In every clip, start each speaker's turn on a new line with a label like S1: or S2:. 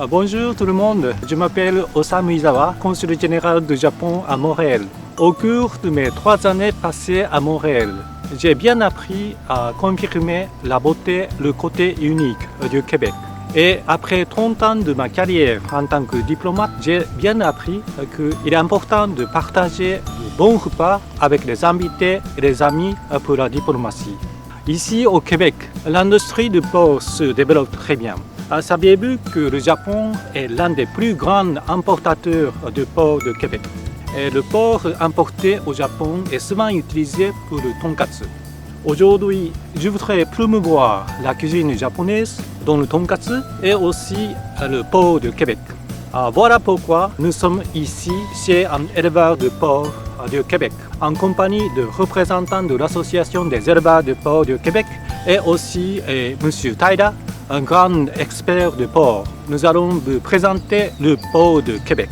S1: Bonjour tout le monde, je m'appelle Osamu Izawa, consul général du Japon à Montréal. Au cours de mes 3 années passées à Montréal, j'ai bien appris à confirmer la beauté, le côté unique du Québec. Et après 30 ans de ma carrière en tant que diplomate, j'ai bien appris qu'il est important de partager de bons repas avec les invités et les amis pour la diplomatie. Ici au Québec, l'industrie du porc se développe très bien. Saviez-vous que le Japon est l'un des plus grands importateurs de porc de Québec? Et le porc importé au Japon est souvent utilisé pour le tonkatsu. Aujourd'hui, je voudrais promouvoir la cuisine japonaise, dont le tonkatsu, et aussi le porc de Québec. Voilà pourquoi nous sommes ici chez un éleveur de porc du Québec, en compagnie de représentants de l'Association des éleveurs de porc du Québec et aussi M. Taira, un grand expert de porc. Nous allons vous présenter le porc de Québec.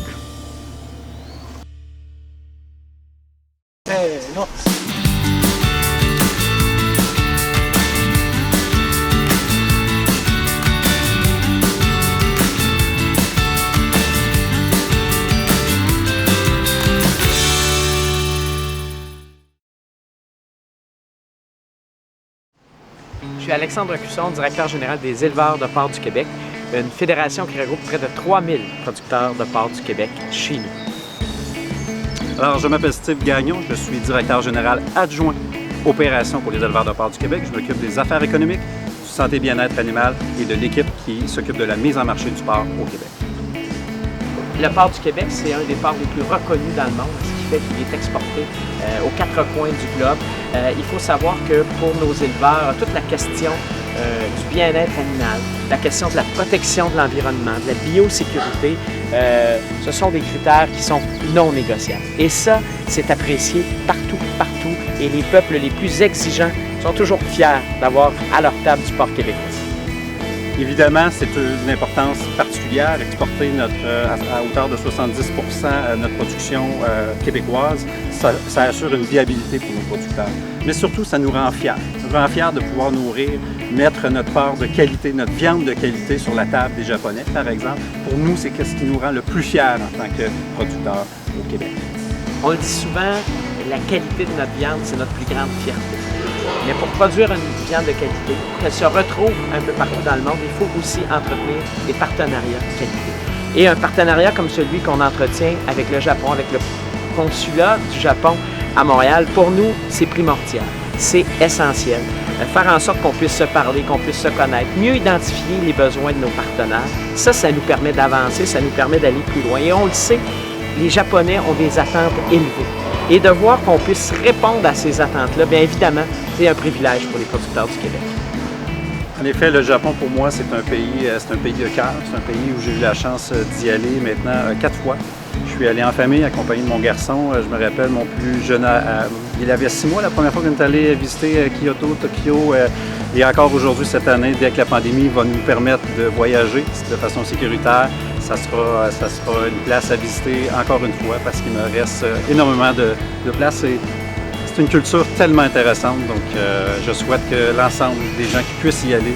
S2: Je suis Alexandre Cusson, directeur général des éleveurs de porc du Québec, une fédération qui regroupe près de 3000 producteurs de porc du Québec chez nous.
S3: Alors, je m'appelle Steve Gagnon, je suis directeur général adjoint opération pour les éleveurs de porc du Québec. Je m'occupe des affaires économiques, du santé et bien-être animal et de l'équipe qui s'occupe de la mise en marché du porc au Québec.
S2: Le porc du Québec, c'est un des porcs les plus reconnus dans le monde, ce qui fait qu'il est exporté aux 4 coins du globe. Il faut savoir que pour nos éleveurs, toute la question du bien-être animal, la question de la protection de l'environnement, de la biosécurité, ce sont des critères qui sont non négociables. Et ça, c'est apprécié partout, partout. Et les peuples les plus exigeants sont toujours fiers d'avoir à leur table du porc québécois.
S3: Évidemment, c'est une importance particulière, exporter à hauteur de 70 notre production québécoise. Ça assure une viabilité pour nos producteurs. Mais surtout, ça nous rend fiers. Ça nous rend fiers de pouvoir nourrir, mettre notre porc de qualité, notre viande de qualité sur la table des Japonais, par exemple. Pour nous, c'est ce qui nous rend le plus fiers en tant que producteurs au Québec.
S2: On le dit souvent, la qualité de notre viande, c'est notre plus grande fierté. Mais pour produire une viande de qualité, qu'elle se retrouve un peu partout dans le monde, il faut aussi entretenir des partenariats de qualité. Et un partenariat comme celui qu'on entretient avec le Japon, avec le consulat du Japon à Montréal, pour nous, c'est primordial, c'est essentiel. Faire en sorte qu'on puisse se parler, qu'on puisse se connaître, mieux identifier les besoins de nos partenaires. Ça nous permet d'avancer, ça nous permet d'aller plus loin. Et on le sait, les Japonais ont des attentes élevées. Et de voir qu'on puisse répondre à ces attentes-là, bien évidemment, c'est un privilège pour les producteurs du Québec.
S3: En effet, le Japon, pour moi, c'est un pays de cœur. C'est un pays où j'ai eu la chance d'y aller maintenant 4 fois. Je suis allé en famille, accompagné de mon garçon. Je me rappelle, mon plus jeune, il avait 6 mois la première fois qu'on est allé visiter Kyoto, Tokyo. Et encore aujourd'hui, cette année, dès que la pandémie va nous permettre de voyager de façon sécuritaire, ça sera une place à visiter encore une fois parce qu'il me reste énormément de place. C'est une culture tellement intéressante, donc je souhaite que l'ensemble des gens qui puissent y aller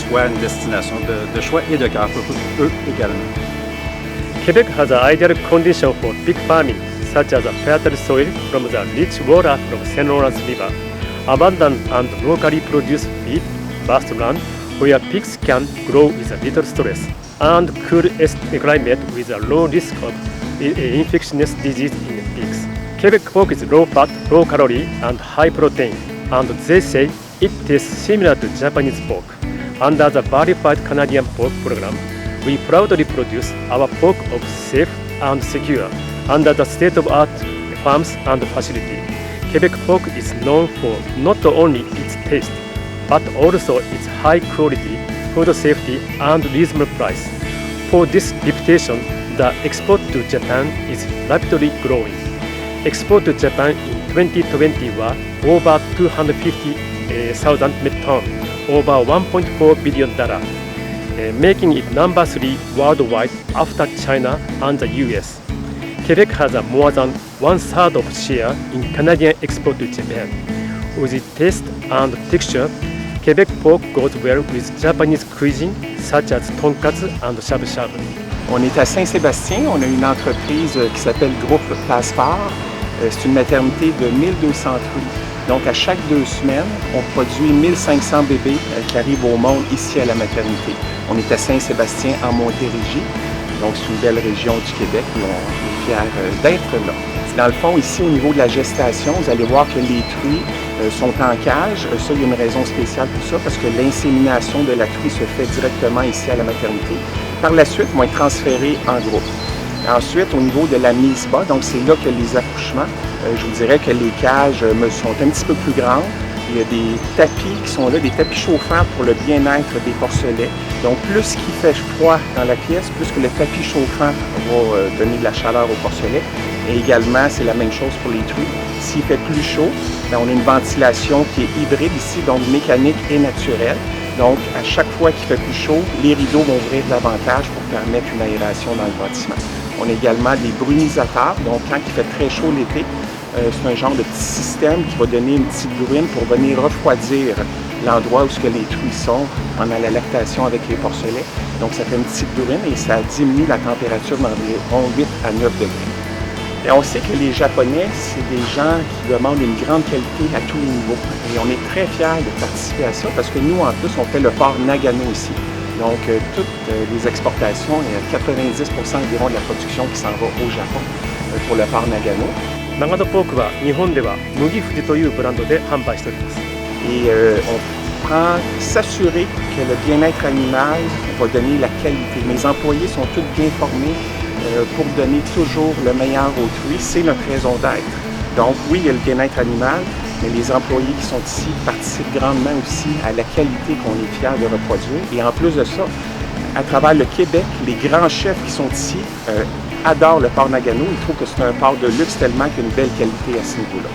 S3: soit une destination de choix et de cœur pour eux également.
S4: Quebec has an ideal condition for pig farming, such as a fertile soil from the rich water from St. Lawrence River, abundant and locally produced feed, vast land where pigs can grow with little stress, and cool climate with a low risk of infectious disease in pigs. Quebec pork is low fat, low calorie, and high protein, and they say it tastes similar to Japanese pork. Under the Verified Canadian Pork Program, we proudly produce our pork of safe and secure under the state-of-art farms and facility. Quebec pork is known for not only its taste, but also its high quality, food safety, and reasonable price. For this reputation, the export to Japan is rapidly growing. Export to Japan in 2020 were over 250,000 metric tons, over $1.4 billion, making it number 3 worldwide after China and the US. Quebec has a more than 1/3 of share in Canadian export to Japan. With its taste and texture, Quebec pork goes well with Japanese cuisine such as tonkatsu and shabu-shabu.
S5: On est à Saint-Sébastien, on a une entreprise qui s'appelle Groupe Passeport. C'est une maternité de 1200 truies. Donc à chaque 2 semaines, on produit 1500 bébés qui arrivent au monde ici à la maternité. On est à Saint-Sébastien en Montérégie, donc c'est une belle région du Québec où on est fiers d'être là. Dans le fond, ici au niveau de la gestation, vous allez voir que les truies sont en cage. Ça, il y a une raison spéciale pour ça, parce que l'insémination de la truie se fait directement ici à la maternité. Par la suite, ils vont être transférés en groupe. Ensuite, au niveau de la mise bas, donc c'est là que les accouchements, je vous dirais que les cages sont un petit peu plus grandes. Il y a des tapis qui sont là, des tapis chauffants pour le bien-être des porcelets. Donc, plus qu'il fait froid dans la pièce, plus que le tapis chauffant va donner de la chaleur aux porcelets. Et également, c'est la même chose pour les truies. S'il fait plus chaud, bien, on a une ventilation qui est hybride ici, donc mécanique et naturelle. Donc, à chaque fois qu'il fait plus chaud, les rideaux vont ouvrir davantage pour permettre une aération dans le bâtiment. On a également des brunisateurs, donc quand il fait très chaud l'été, c'est un genre de petit système qui va donner une petite bruine pour venir refroidir l'endroit où les truies sont pendant la lactation avec les porcelets. Donc ça fait une petite bruine et ça diminue la température d'environ 8 à 9 degrés. Et on sait que les Japonais, c'est des gens qui demandent une grande qualité à tous les niveaux. Et on est très fiers de participer à ça parce que nous, en plus, on fait le port Nagano ici. Donc, toutes les exportations, il y a 90% environ de la production qui s'en va au Japon pour le port Nagano.
S4: 長野ポークは日本では麦富士というブランドで販売しております。
S5: Et on prend s'assurer que le bien-être animal va donner la qualité. Mes employés sont tous bien formés pour donner toujours le meilleur aux truies. C'est notre raison d'être. Donc oui, il y a le bien-être animal, mais les employés qui sont ici participent grandement aussi à la qualité qu'on est fiers de reproduire. Et en plus de ça, à travers le Québec, les grands chefs qui sont ici adorent le port Nagano. Ils trouvent que c'est un port de luxe tellement qu'il y a une belle qualité à ce niveau-là.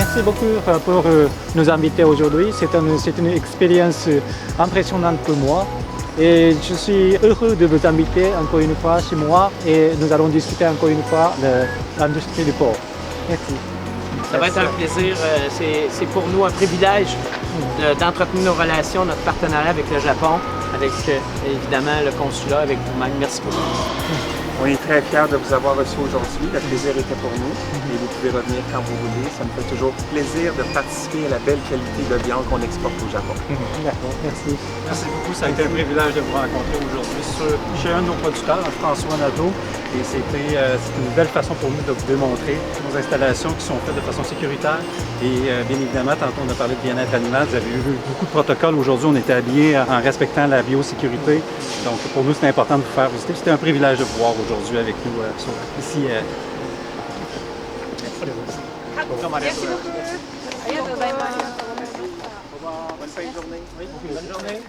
S1: Merci beaucoup pour nous inviter aujourd'hui. C'est une expérience impressionnante pour moi. Et je suis heureux de vous inviter encore une fois chez moi et nous allons discuter encore une fois de l'industrie du porc. Merci.
S2: Ça va être un plaisir. C'est pour nous un privilège d'entretenir nos relations, notre partenariat avec le Japon, avec évidemment le consulat, avec vous-même. Merci beaucoup.
S5: On est très fiers de vous avoir reçu aujourd'hui. Le plaisir était pour nous et vous pouvez revenir quand vous voulez. Ça me fait toujours plaisir de participer à la belle qualité de viande qu'on exporte au Japon.
S1: D'accord, merci.
S3: Merci beaucoup, ça a été un privilège de vous rencontrer aujourd'hui chez un de nos producteurs, François Nadeau. Et c'est une belle façon pour nous de vous démontrer nos installations qui sont faites de façon sécuritaire. Et bien évidemment, tantôt on a parlé de bien-être animal, vous avez eu beaucoup de protocoles. Aujourd'hui, on était habillés en respectant la biosécurité. Donc pour nous, c'est important de vous faire visiter. C'était un privilège de vous voir aujourd'hui avec nous ici.
S6: Merci beaucoup. Arigatou gozaimasu.
S3: Bonne fin de journée. Oui, bonne journée.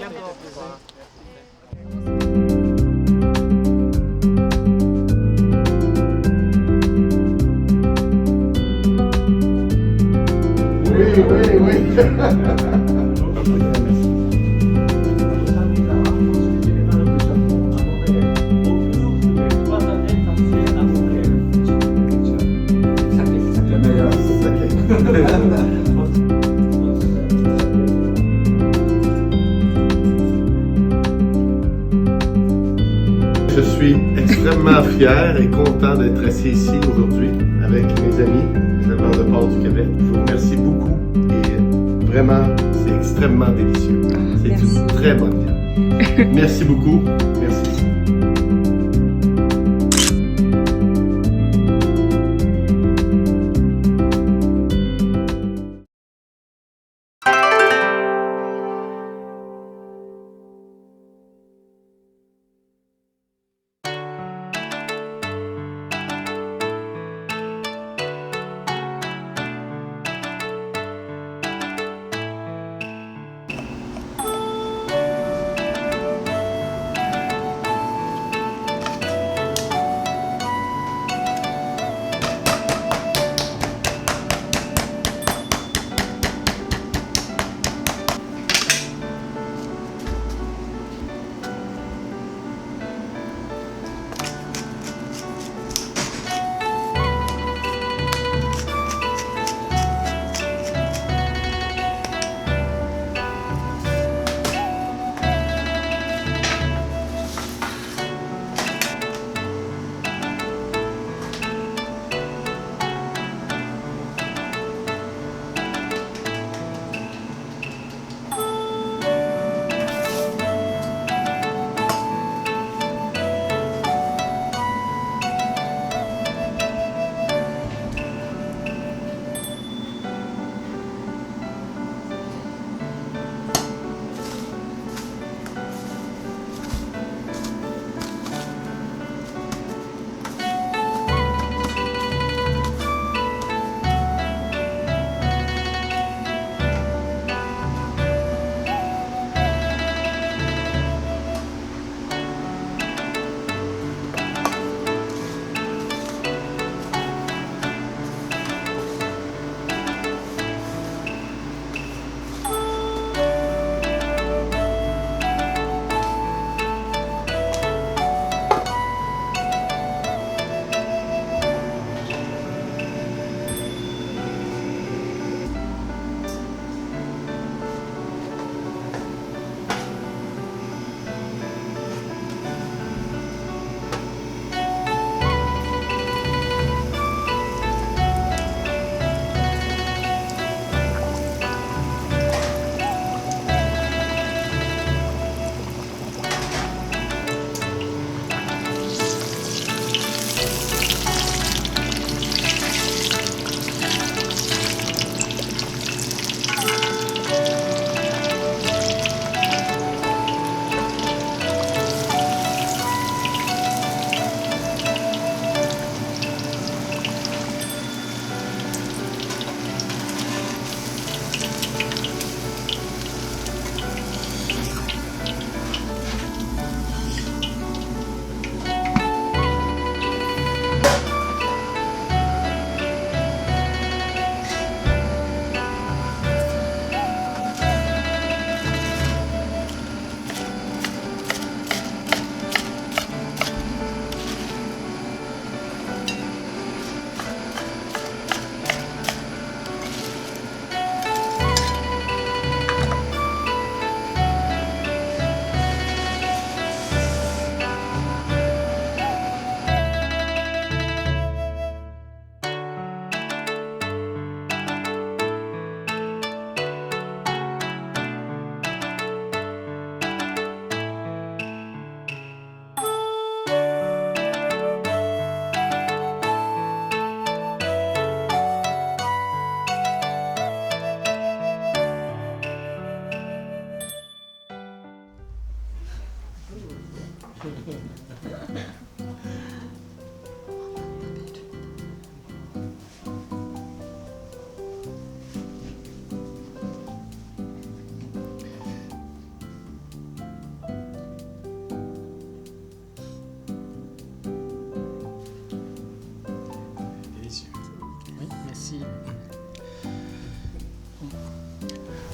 S7: Je suis extrêmement fier et content d'être assis ici aujourd'hui avec mes amis, les éleveurs de porc du Québec. Je vous remercie beaucoup et vraiment, c'est extrêmement délicieux. C'est une très bonne viande. Merci beaucoup. Merci.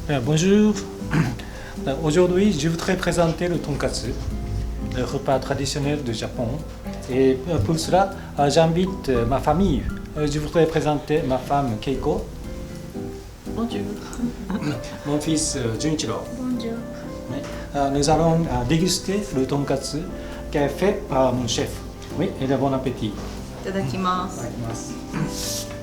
S1: Bonjour. Aujourd'hui, je voudrais présenter le tonkatsu, le repas traditionnel du Japon. Et pour cela, j'invite ma famille. Je voudrais présenter ma femme Keiko.
S6: Bonjour.
S1: Mon fils Junichiro.
S6: Bonjour.
S1: Nous allons déguster le tonkatsu qui est fait par mon chef. Oui, et de bon appétit.
S6: いただきま
S1: いただ
S6: す。
S1: きます。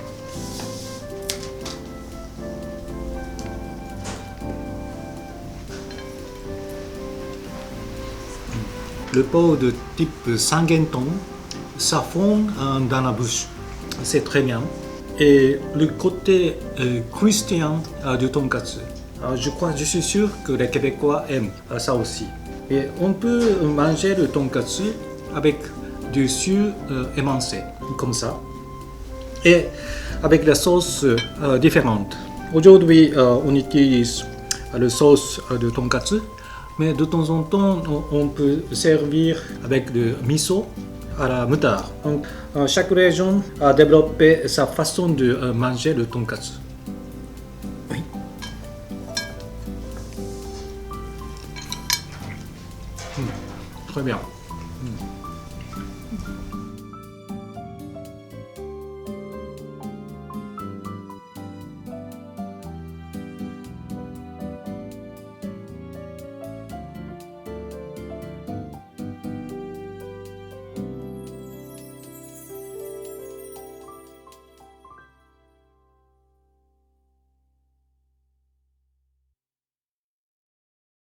S1: Le pot de type sangenton, ça fond dans la bouche. C'est très bien. Et le côté croustillant du tonkatsu. Je suis sûr que les Québécois aiment ça aussi. Et on peut manger le tonkatsu avec du sucre émincé, comme ça. Et avec des sauces différentes. Aujourd'hui, on utilise la sauce de tonkatsu. Mais de temps en temps, on peut servir avec du miso à la moutarde. Donc, chaque région a développé sa façon de manger le tonkatsu. Oui. Très bien.